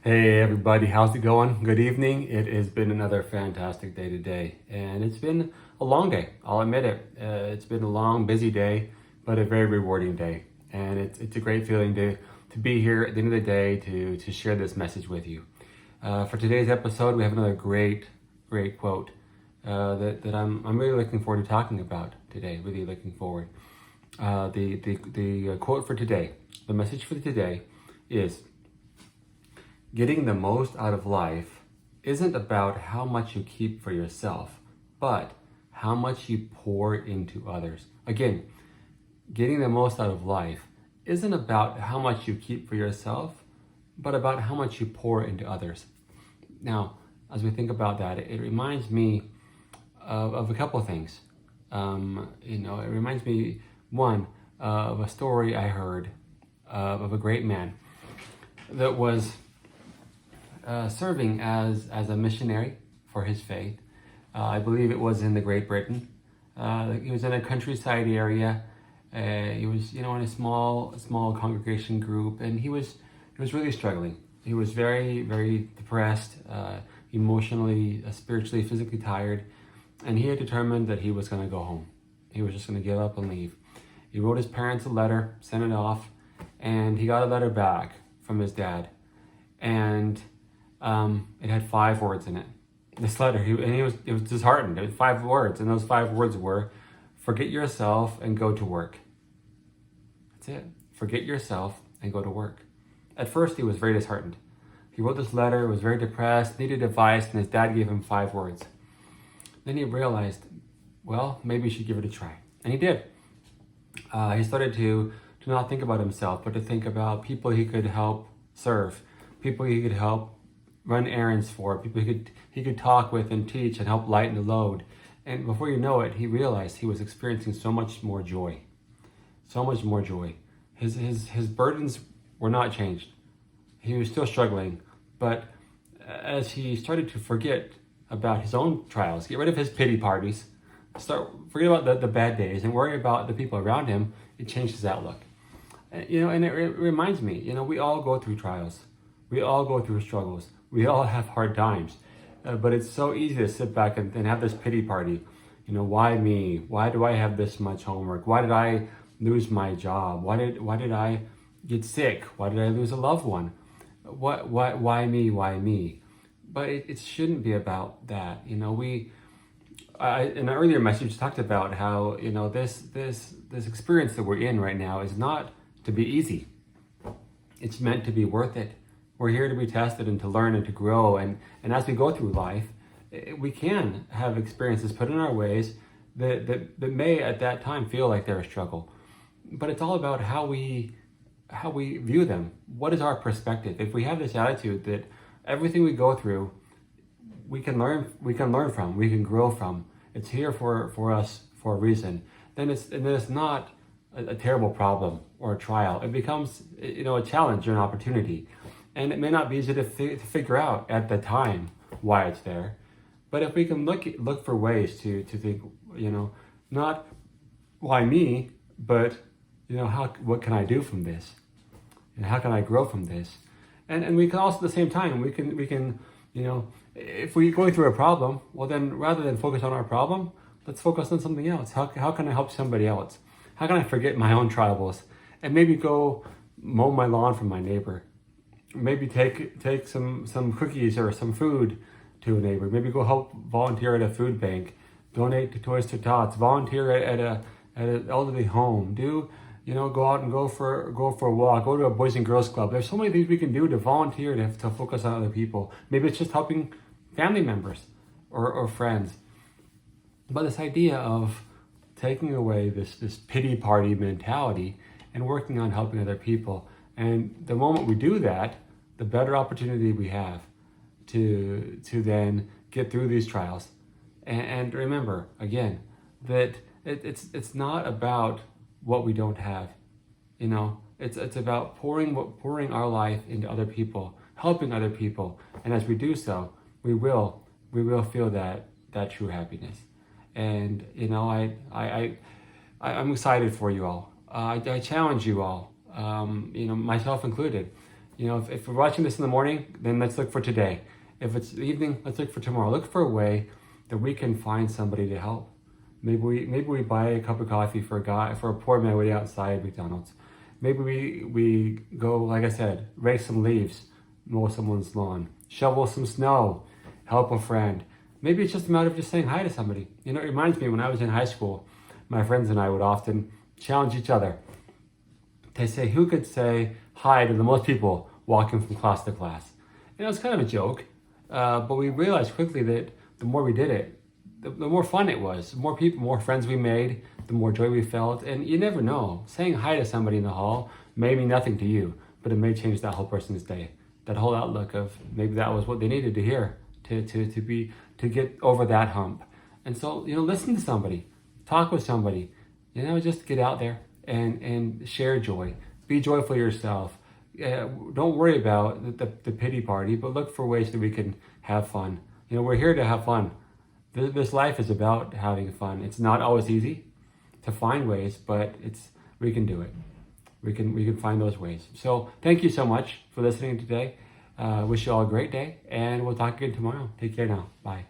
Hey everybody, how's it going? Good evening. It has been another fantastic day today, and it's been a long day. I'll admit it. It's been a long, busy day, but a very rewarding day, and it's a great feeling to be here at the end of the day to share this message with you. For today's episode, we have another great quote that I'm really looking forward to talking about today. Really looking forward. The quote for today, the message for today, is. Getting the most out of life isn't about how much you keep for yourself, but how much you pour into others. Again, getting the most out of life isn't about how much you keep for yourself, but about how much you pour into others. Now, as we think about that, it reminds me of a couple of things. It reminds me, one, of a story I heard of a great man that was serving as a missionary for his faith. I believe it was in the Great Britain. He was in a countryside area. He was, in a small congregation group, and he was really struggling. He was very depressed, emotionally, spiritually, physically tired, and he had determined that he was going to go home. He was just going to give up and leave. He wrote his parents a letter, sent it off, and he got a letter back from his dad, and it had 5 words in it. This letter, he was disheartened. It was 5 words, and those 5 words were, "Forget yourself and go to work." That's it. Forget yourself and go to work. At first, he was very disheartened. He wrote this letter, was very depressed, needed advice, and his dad gave him 5 words. Then he realized, well, maybe he should give it a try, and he did. He started to not think about himself, but to think about people he could help serve, people he could help run errands for, people he could talk with and teach and help lighten the load. And before you know it, he realized he was experiencing so much more joy. So much more joy. His burdens were not changed. He was still struggling, but as he started to forget about his own trials, get rid of his pity parties, forget about the bad days and worry about the people around him, it changed his outlook. And it reminds me, we all go through trials. We all go through struggles. We all have hard times, but it's so easy to sit back and have this pity party. Why me? Why do I have this much homework? Why did I lose my job? Why did I get sick? Why did I lose a loved one? Why me? Why me? But it shouldn't be about that. In an earlier message talked about how this experience that we're in right now is not to be easy. It's meant to be worth it. We're here to be tested and to learn and to grow. And as we go through life, we can have experiences put in our ways that may at that time feel like they're a struggle. But it's all about how we view them. What is our perspective? If we have this attitude that everything we go through, we can learn from, we can grow from. It's here for us for a reason. Then it's not a terrible problem or a trial. It becomes a challenge or an opportunity. And it may not be easy to figure out at the time why it's there, but if we can look for ways to think, not why me, but what can I do from this, and how can I grow from this, and we can also at the same time we can if we're going through a problem, well then rather than focus on our problem, let's focus on something else. How can I help somebody else? How can I forget my own troubles and maybe go mow my lawn for my neighbor? Maybe take some cookies or some food to a neighbor. Maybe go help volunteer at a food bank, donate to Toys to Tots, volunteer at an elderly home. Go out and go for a walk. Go to a Boys and Girls Club. There's so many things we can do to volunteer to focus on other people. Maybe it's just helping family members or friends. But this idea of taking away this pity party mentality and working on helping other people. And the moment we do that, the better opportunity we have to then get through these trials. And remember, again, that it's not about what we don't have. It's about pouring our life into other people, helping other people. And as we do so, we will feel that true happiness. And I'm excited for you all. I challenge you all, myself included, If we're watching this in the morning, then let's look for today. If it's the evening, let's look for tomorrow. Look for a way that we can find somebody to help. Maybe we buy a cup of coffee for a poor man waiting outside McDonald's. Maybe we go, like I said, rake some leaves, mow someone's lawn, shovel some snow, help a friend. Maybe it's just a matter of just saying hi to somebody. It reminds me when I was in high school, my friends and I would often challenge each other to say who could say hi to the most people walking from class to class. It was kind of a joke, but we realized quickly that the more we did it, the more fun it was. The more people, more friends we made, the more joy we felt. And you never know, saying hi to somebody in the hall may mean nothing to you, but it may change that whole person's day. That whole outlook of maybe that was what they needed to hear to get over that hump. And so, listen to somebody, talk with somebody, just get out there and share joy. Be joyful yourself. Don't worry about the pity party, but look for ways that we can have fun. We're here to have fun. This life is about having fun. It's not always easy to find ways, but we can do it. We can find those ways. So thank you so much for listening today. Wish you all a great day, and we'll talk again tomorrow. Take care now. Bye.